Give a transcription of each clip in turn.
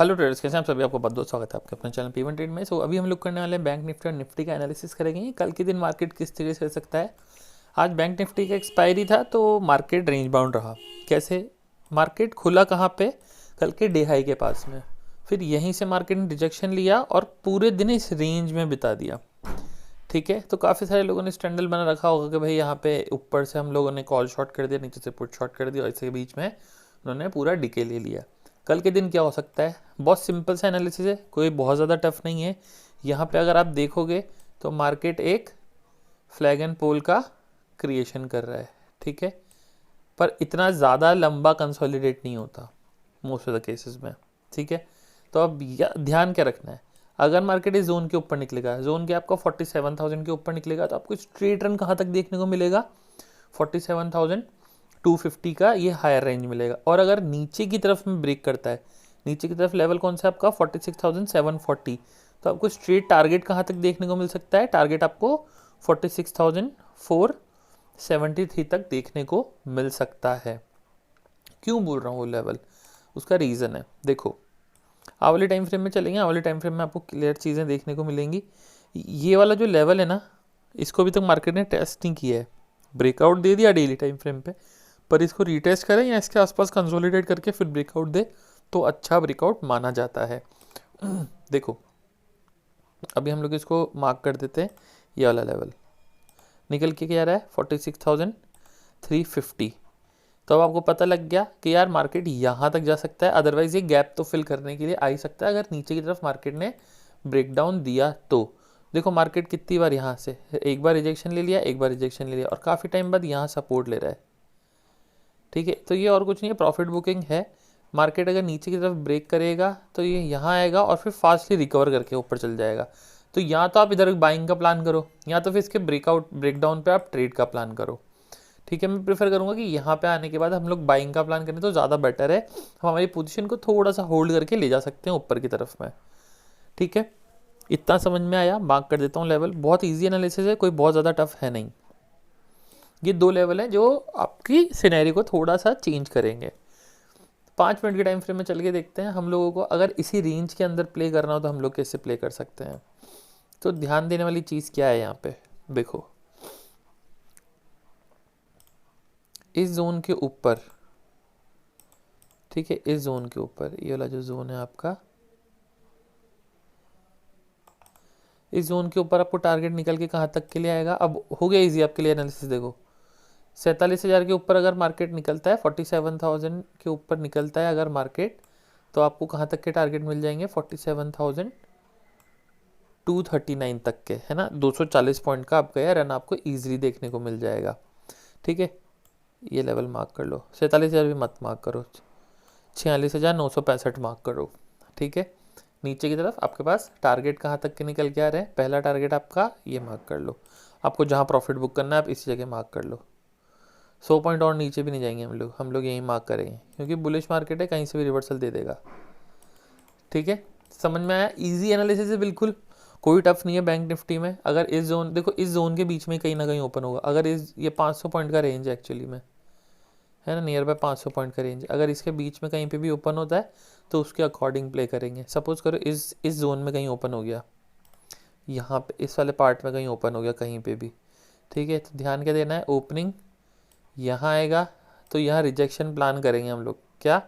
Hello traders, कैसे हैं आप सभी। आपको बहुत बहुत स्वागत है आपके अपने चैनल P1 ट्रेड में। अभी हम लोग करने वाले हैं बैंक निफ्टी और निफ्टी का एनालिसिस करेंगे। कल के दिन मार्केट किस तरीके से चल सकता है। आज बैंक निफ्टी का एक्सपायरी था तो मार्केट रेंज बाउंड रहा। कैसे मार्केट खुला कहाँ पे, कल के डे हाई के पास में, फिर यहीं से मार्केट ने रिजेक्शन लिया और पूरे दिन इस रेंज में बिता दिया। ठीक है, तो काफ़ी सारे लोगों ने स्टैंडल बना रखा होगा कि भाई यहाँ पे ऊपर से हम लोगों ने कॉल शॉर्ट कर दिया, नीचे से पुट शॉर्ट कर दिया और इसके बीच में उन्होंने पूरा डिके ले लिया। कल के दिन क्या हो सकता है, बहुत सिंपल सा एनालिसिस है, कोई बहुत ज़्यादा टफ नहीं है। यहाँ पे अगर आप देखोगे तो मार्केट एक फ्लैग एंड पोल का क्रिएशन कर रहा है। ठीक है, पर इतना ज़्यादा लंबा कंसोलिडेट नहीं होता मोस्ट ऑफ द केसेस में। ठीक है, तो अब ध्यान क्या रखना है, अगर मार्केट इस जोन के ऊपर निकलेगा, जोन के आपका 47,000 के ऊपर निकलेगा तो आपको स्ट्रेट रन कहाँ तक देखने को मिलेगा, 47,250 का ये हायर रेंज मिलेगा। और अगर नीचे की तरफ में ब्रेक करता है, नीचे की तरफ लेवल कौन सा आपका 46,740, तो आपको स्ट्रेट टारगेट कहाँ तक देखने को मिल सकता है, टारगेट आपको 46,473 तक देखने को मिल सकता है। क्यों बोल रहा हूँ वो लेवल, उसका रीज़न है। देखो आवली टाइम फ्रेम में चलेंगे, आवली टाइम फ्रेम में आपको क्लियर चीज़ें देखने को मिलेंगी। ये वाला जो लेवल है ना, इसको अभी तक मार्केट ने टेस्ट नहीं किया है। ब्रेकआउट दे दिया डेली टाइम फ्रेम पे, पर इसको रीटेस्ट करें या इसके आसपास कंसोलिडेट करके फिर ब्रेकआउट दे तो अच्छा ब्रेकआउट माना जाता है। देखो अभी हम लोग इसको मार्क कर देते हैं, ये वाला लेवल निकल के क्या रहा है 46,350। तो अब आपको पता लग गया कि यार मार्केट यहाँ तक जा सकता है, अदरवाइज ये गैप तो फिल करने के लिए आ ही सकता है अगर नीचे की तरफ मार्केट ने ब्रेकडाउन दिया तो। देखो मार्केट कितनी बार यहाँ से एक बार रिजेक्शन ले लिया, एक बार रिजेक्शन ले लिया और काफ़ी टाइम बाद यहाँ सपोर्ट ले रहा है। ठीक है, तो ये और कुछ नहीं है, प्रॉफिट बुकिंग है। मार्केट अगर नीचे की तरफ ब्रेक करेगा तो ये यहाँ आएगा और फिर फास्टली रिकवर करके ऊपर चल जाएगा। तो या तो आप इधर बाइंग का प्लान करो या तो फिर इसके ब्रेकडाउन पे आप ट्रेड का प्लान करो। ठीक है, मैं प्रेफर करूंगा कि यहाँ पे आने के बाद हम लोग बाइंग का प्लान करें तो ज़्यादा बेटर है। हम हमारी पोजीशन को थोड़ा सा होल्ड करके ले जा सकते हैं ऊपर की तरफ में। ठीक है, इतना समझ में आया, मार्क कर देता हूँ लेवल। बहुत इजी एनालिसिस है, कोई बहुत ज़्यादा टफ है नहीं। ये दो लेवल हैं जो आपकी सिनेरियो को थोड़ा सा चेंज करेंगे। 5 मिनट के टाइम फ्रेम में चल के देखते हैं हम लोगों को अगर इसी रेंज के अंदर प्ले करना हो तो हम लोग कैसे प्ले कर सकते हैं। तो ध्यान देने वाली चीज़ क्या है यहाँ पे, देखो इस जोन के ऊपर, ठीक है, इस जोन के ऊपर ये वाला जो जोन है आपका, इस जोन के ऊपर आपको टारगेट निकल के कहाँ तक के लिए आएगा। अब हो गया इजी आपके लिए एनालिसिस। देखो 47,000 के ऊपर अगर मार्केट निकलता है, 47,000 के ऊपर निकलता है अगर मार्केट, तो आपको कहाँ तक के टारगेट मिल जाएंगे 47,239 तक के, है ना। 240 पॉइंट का आपका यह रन आपको ईजिली देखने को मिल जाएगा। ठीक है, ये लेवल मार्क कर लो। 47,000 भी मत मार्क करो, 46,965 मार्क करो। ठीक है, नीचे की तरफ आपके पास टारगेट कहाँ तक के निकल के आ रहे हैं, पहला टारगेट आपका ये मार्क कर लो। आपको जहाँ प्रॉफिट बुक करना है आप इसी जगह मार्क कर लो। 100 पॉइंट और नीचे भी नहीं जाएंगे हम लोग यहीं मार्क करेंगे क्योंकि बुलिश मार्केट है, कहीं से भी रिवर्सल दे देगा। ठीक है, समझ में आया, इजी एनालिसिस है बिल्कुल, कोई टफ नहीं है। बैंक निफ्टी में अगर इस जोन, देखो इस जोन के बीच में कहीं ना कहीं ओपन होगा। अगर इस ये 500 पॉइंट का रेंज है एक्चुअली में, है ना, नियर बाय 500 पॉइंट का रेंज। अगर इसके बीच में कहीं पे भी ओपन होता है तो उसके अकॉर्डिंग प्ले करेंगे। सपोज करो इस जोन में कहीं ओपन हो गया, यहाँ पे इस वाले पार्ट में कहीं ओपन हो गया कहीं पे भी। ठीक है, तो ध्यान क्या देना है, ओपनिंग यहाँ आएगा तो यहाँ रिजेक्शन प्लान करेंगे हम लोग। क्या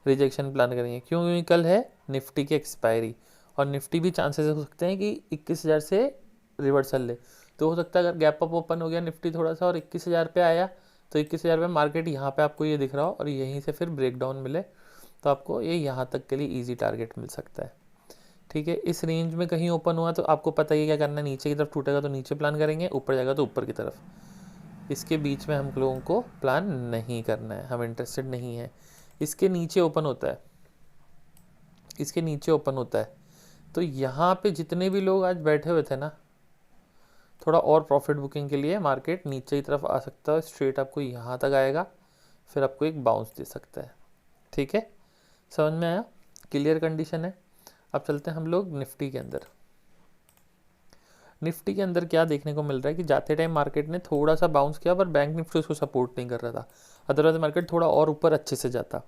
रिजेक्शन प्लान करेंगे, क्योंकि कल है निफ्टी की एक्सपायरी और निफ्टी भी चांसेस हो सकते हैं कि 21,000 से रिवर्सल ले। तो हो सकता है अगर गैप अप ओपन हो गया निफ्टी थोड़ा सा और 21,000 पे आया तो 21,000 पे मार्केट यहाँ पे आपको ये दिख रहा हो और यहीं से फिर ब्रेकडाउन मिले तो आपको ये यहाँ तक के लिए ईजी टारगेट मिल सकता है। ठीक है, इस रेंज में कहीं ओपन हुआ तो आपको पता ही क्या करना है, नीचे की तरफ टूटेगा तो नीचे प्लान करेंगे, ऊपर जाएगा तो ऊपर की तरफ। इसके बीच में हम लोगों को प्लान नहीं करना है, हम इंटरेस्टेड नहीं है। इसके नीचे ओपन होता है, इसके नीचे ओपन होता है तो यहाँ पे जितने भी लोग आज बैठे हुए थे ना, थोड़ा और प्रॉफिट बुकिंग के लिए मार्केट नीचे की तरफ आ सकता है, स्ट्रेट आपको यहाँ तक आएगा, फिर आपको एक बाउंस दे सकता है। ठीक है, समझ में आया, क्लियर कंडीशन है। अब चलते हैं हम लोग निफ्टी के अंदर। निफ्टी के अंदर क्या देखने को मिल रहा है कि जाते टाइम मार्केट ने थोड़ा सा बाउंस किया पर बैंक निफ्टी उसको सपोर्ट नहीं कर रहा था, अदरवाइज मार्केट थोड़ा और ऊपर अच्छे से जाता।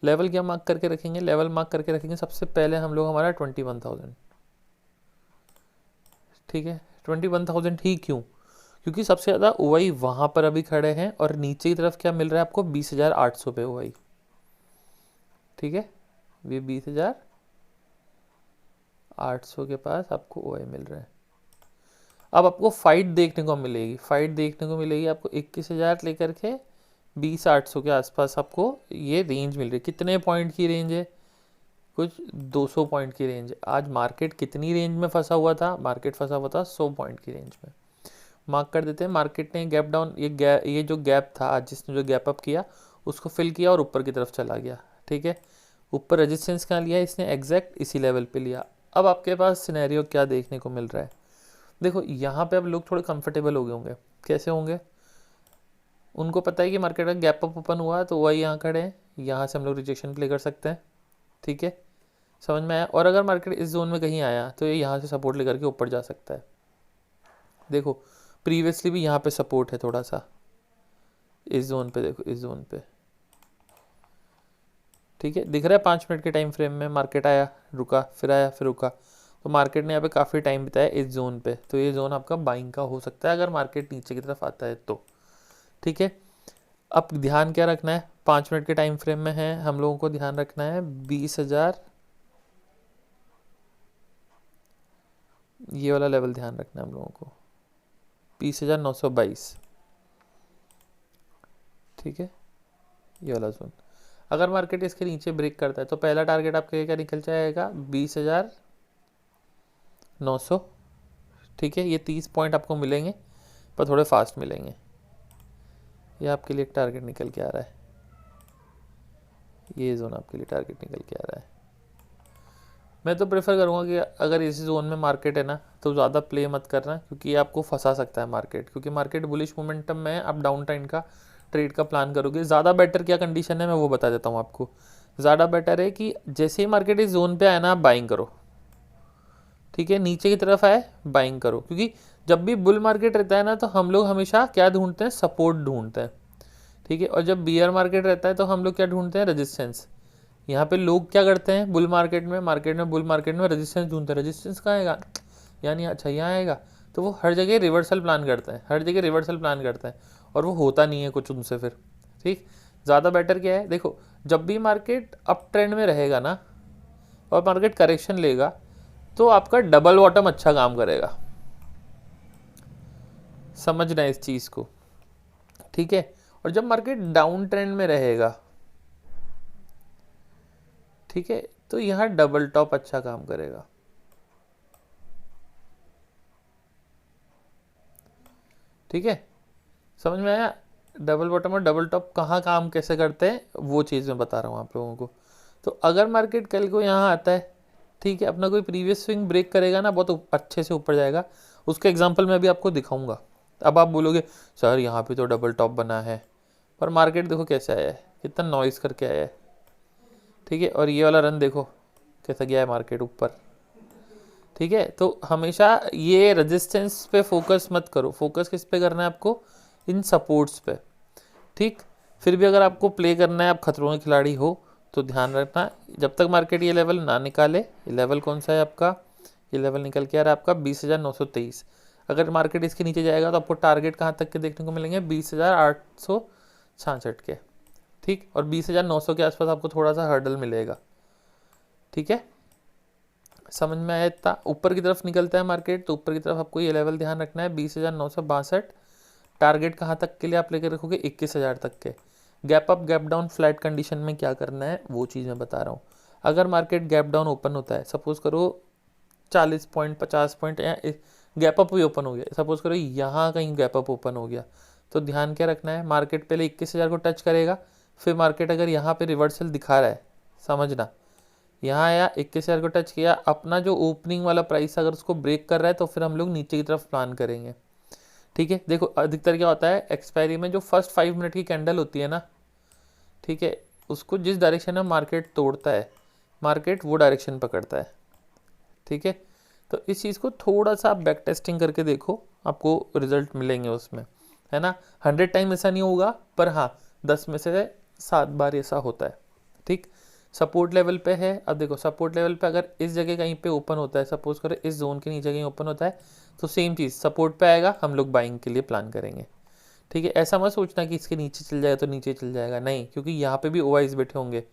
लेवल क्या मार्क करके रखेंगे, लेवल मार्क करके रखेंगे सबसे पहले हम लोग हमारा 21,000, ठीक है। 21,000 ही क्यों, क्योंकि सबसे ज़्यादा ओआई वहाँ पर अभी खड़े हैं और नीचे की तरफ क्या मिल रहा है आपको 20,800 पे ओआई, ठीक है। ये 20,800 के पास आपको ओआई मिल रहा है। अब आपको फाइट देखने को मिलेगी, फाइट देखने को मिलेगी आपको 21,000 लेकर के 20,800 के आसपास आपको ये रेंज मिल रही है। कितने पॉइंट की रेंज है, कुछ 200 पॉइंट की रेंज है। आज मार्केट कितनी रेंज में फंसा हुआ था, मार्केट फंसा हुआ था 100 पॉइंट की रेंज में। मार्क कर देते हैं, मार्केट ने गैप डाउन, ये जो गैप था आज जिसने जो गैप अप किया उसको फिल किया और ऊपर की तरफ चला गया, ठीक है। ऊपर रेजिस्टेंस कहाँ लिया, इसने एग्जैक्ट इसी लेवल पे लिया। अब आपके पास सिनेरियो क्या देखने को मिल रहा है, देखो यहाँ पे अब लोग थोड़े कंफर्टेबल हो गए होंगे। कैसे होंगे, उनको पता है कि मार्केट का गैप अप ओपन हुआ तो वही यहाँ खड़े हैं, यहाँ से हम लोग रिजेक्शन प्ले कर सकते हैं, ठीक है। समझ में आया। और अगर मार्केट इस जोन में कहीं आया तो ये यहाँ से सपोर्ट लेकर के ऊपर जा सकता है। देखो प्रीवियसली भी यहाँ पे सपोर्ट है थोड़ा सा, इस जोन पे, देखो इस जोन पे, ठीक है, दिख रहा है 5 मिनट के टाइम फ्रेम में। मार्केट आया, रुका, फिर आया, फिर रुका, तो मार्केट ने यहाँ पे काफ़ी टाइम बिताया इस जोन पे, तो ये जोन आपका बाइंग का हो सकता है अगर मार्केट नीचे की तरफ आता है तो, ठीक है। अब ध्यान क्या रखना है, 5 मिनट के टाइम फ्रेम में है, हम लोगों को ध्यान रखना है 20,000, ये वाला लेवल ध्यान रखना है हम लोगों को, 20,922, ठीक है, ये वाला जोन। अगर मार्केट इसके नीचे ब्रेक करता है तो पहला टारगेट आपका क्या निकल जाएगा, 20,900, ठीक है। ये 30 पॉइंट आपको मिलेंगे पर थोड़े फास्ट मिलेंगे। ये आपके लिए एक टारगेट निकल के आ रहा है, ये जोन आपके लिए टारगेट निकल के आ रहा है। मैं तो प्रेफर करूँगा कि अगर इसी जोन में मार्केट है ना तो ज़्यादा प्ले मत करना, क्योंकि ये आपको फंसा सकता है मार्केट, क्योंकि मार्केट बुलिश मोमेंटम में आप डाउन टाइम का ट्रेड का प्लान करोगे। ज़्यादा बेटर क्या कंडीशन है मैं वो बता देता हूँ आपको। ज़्यादा बेटर है कि जैसे ही मार्केट इस जोन पे आए ना आप बाइंग करो, ठीक है। नीचे की तरफ आए बाइंग करो, क्योंकि जब भी बुल मार्केट रहता है ना तो हम लोग हमेशा क्या ढूंढते हैं, सपोर्ट ढूंढते हैं, ठीक है। और जब बियर मार्केट रहता है तो हम लोग क्या ढूंढते हैं, रेजिस्टेंस। यहाँ पे लोग क्या करते हैं बुल मार्केट में, बुल मार्केट में रेजिस्टेंस ढूंढते हैं। रेजिस्टेंस कहाँ आएगा, यानी अच्छा यहाँ आएगा, तो वो हर जगह रिवर्सल प्लान करते हैं, हर जगह रिवर्सल प्लान करते हैं और वो होता नहीं है कुछ उनसे फिर, ठीक। ज़्यादा बेटर क्या है, देखो जब भी मार्केट अप ट्रेंड में रहेगा ना और मार्केट करेक्शन लेगा तो आपका डबल बॉटम अच्छा काम करेगा, समझना इस चीज़ को, ठीक है। और जब मार्केट डाउन ट्रेंड में रहेगा, ठीक है, तो यहाँ डबल टॉप अच्छा काम करेगा, ठीक है। समझ में आया, डबल बॉटम और डबल टॉप कहाँ काम कैसे करते हैं वो चीज़ मैं बता रहा हूँ आप लोगों को। तो अगर मार्केट कल को यहाँ आता है, ठीक है, अपना कोई प्रीवियस स्विंग ब्रेक करेगा ना बहुत अच्छे से ऊपर जाएगा, उसके एग्जांपल मैं अभी आपको दिखाऊंगा। अब आप बोलोगे सर यहाँ पे तो डबल टॉप बना है, पर मार्केट देखो कैसे आया है, कितना नॉइस करके आया है, ठीक है। और ये वाला रन देखो कैसा गया है मार्केट ऊपर, ठीक है। तो हमेशा ये रेजिस्टेंस पे फोकस मत करो, फोकस किस पे करना है आपको, इन सपोर्ट्स पे, ठीक। फिर भी अगर आपको प्ले करना है, आप खतरों के खिलाड़ी हो, तो ध्यान रखना जब तक मार्केट ये लेवल ना निकाले। ये लेवल कौन सा है आपका, ये लेवल निकल के आ रहा है आपका 20,923। अगर मार्केट इसके नीचे जाएगा तो आपको टारगेट कहाँ तक के देखने को मिलेंगे, 20,866 के, ठीक। और 20,900 के आसपास आपको थोड़ा सा हर्डल मिलेगा, ठीक है। समझ में आया इतना। ऊपर की तरफ निकलता है मार्केट तो ऊपर की तरफ आपको ये लेवल ध्यान रखना है 20,962। टारगेट कहाँ तक के लिए आप लेकर रखोगे, 21,000 तक के। Gap up gap down flat condition में क्या करना है वो चीज़ मैं बता रहा हूँ। अगर मार्केट गैप डाउन ओपन होता है, सपोज करो 40 पॉइंट 50 पॉइंट या गैप अप भी ओपन हो गया, सपोज करो यहाँ कहीं गैप अप ओपन हो गया, तो ध्यान क्या रखना है, मार्केट पहले 21,000 को टच करेगा, फिर मार्केट अगर यहाँ पे रिवर्सल दिखा रहा है, समझना यहाँ आया 21,000 को टच किया, अपना जो ओपनिंग वाला प्राइस अगर उसको ब्रेक कर रहा है तो फिर हम लोग नीचे की तरफ प्लान करेंगे, ठीक है। देखो अधिकतर क्या होता है एक्सपायरी में जो फर्स्ट 5 मिनट की कैंडल होती है ना, ठीक है, उसको जिस डायरेक्शन में मार्केट तोड़ता है मार्केट वो डायरेक्शन पकड़ता है, ठीक है। तो इस चीज़ को थोड़ा सा आप बैक टेस्टिंग करके देखो, आपको रिजल्ट मिलेंगे उसमें, है ना। 100 टाइम ऐसा नहीं होगा पर हाँ 10 में से 7 बार ऐसा होता है, ठीक। सपोर्ट लेवल पे है, अब देखो सपोर्ट लेवल पे अगर इस जगह कहीं पे ओपन होता है, सपोज करो इस जोन के नीचे कहीं ओपन होता है, तो सेम चीज़ सपोर्ट पे आएगा, हम लोग बाइंग के लिए प्लान करेंगे। ठीक है, ऐसा मत सोचना कि इसके नीचे चल जाएगा तो नीचे चल जाएगा, नहीं, क्योंकि यहाँ पे भी ओआईज बैठे होंगे,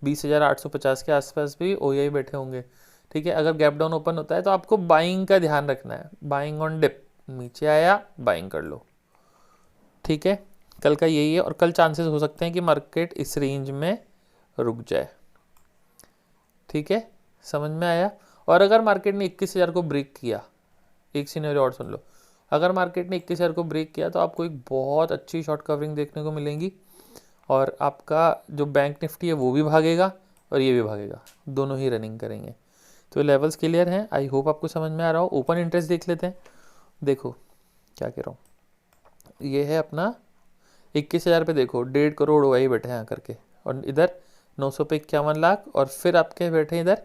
20,850 के आसपास भी ओआई बैठे होंगे। ठीक है, अगर गैप डाउन ओपन होता है तो आपको बाइंग का ध्यान रखना है, बाइंग ऑन डिप, नीचे आया बाइंग कर लो। ठीक है, कल का यही है, और कल चांसेस हो सकते हैं कि मार्केट इस रेंज में रुक जाए। ठीक है, समझ में आया। और अगर मार्केट ने 21,000 को ब्रेक किया, एक सिनेरियो और सुन लो, अगर मार्केट ने 21,000 को ब्रेक किया तो आपको एक बहुत अच्छी शॉर्ट कवरिंग देखने को मिलेंगी, और आपका जो बैंक निफ्टी है वो भी भागेगा और ये भी भागेगा, दोनों ही रनिंग करेंगे। तो लेवल्स क्लियर हैं, आई होप आपको समझ में आ रहा हो। ओपन इंटरेस्ट देख लेते हैं, देखो क्या कह रहा हूँ, ये है अपना 21,000 पे, देखो 1.5 करोड़ वही बैठे हैं आकर के, और इधर 900 पे 51 लाख, और फिर आपके बैठे हैं इधर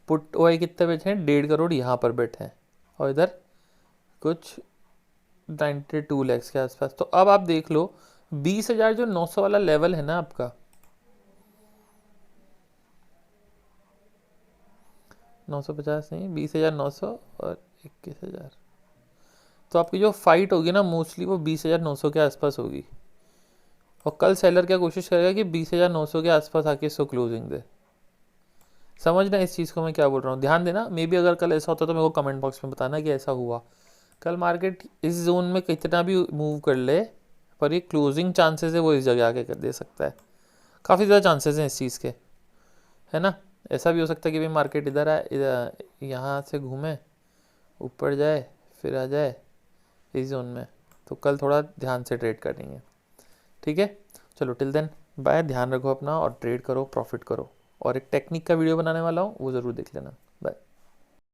पुट वाई कितने बैठे हैं, 1.5 करोड़ यहाँ पर बैठे हैं, और इधर कुछ 92 लैक्स के आसपास। तो अब आप देख लो 20,000 जो 900 वाला लेवल है ना आपका, 950 नहीं, 20,900 और 21,000, तो आपकी जो फाइट होगी ना मोस्टली वो 20,900 के आसपास होगी, और कल सेलर क्या कोशिश करेगा कि 20,900 के आसपास आके इसको क्लोजिंग दे। समझना इस चीज़ को मैं क्या बोल रहा हूँ, ध्यान देना। मे बी अगर कल ऐसा होता तो मेरे को कमेंट बॉक्स में बताना कि ऐसा हुआ। कल मार्केट इस जोन में कितना भी मूव कर ले, पर ये क्लोजिंग चांसेस है वो इस जगह आके कर दे सकता है, काफ़ी ज़्यादा चांसेस हैं इस चीज़ के, है ना। ऐसा भी हो सकता है कि भाई मार्केट इधर आए, इधर यहाँ से घूमे ऊपर जाए फिर आ जाए इस जोन में, तो कल थोड़ा ध्यान से ट्रेड करेंगे। ठीक है, चलो टिल देन बाय, ध्यान रखो अपना और ट्रेड करो, प्रॉफिट करो। और एक टेक्निक का वीडियो बनाने वाला हूँ, वो ज़रूर देख लेना। बाय।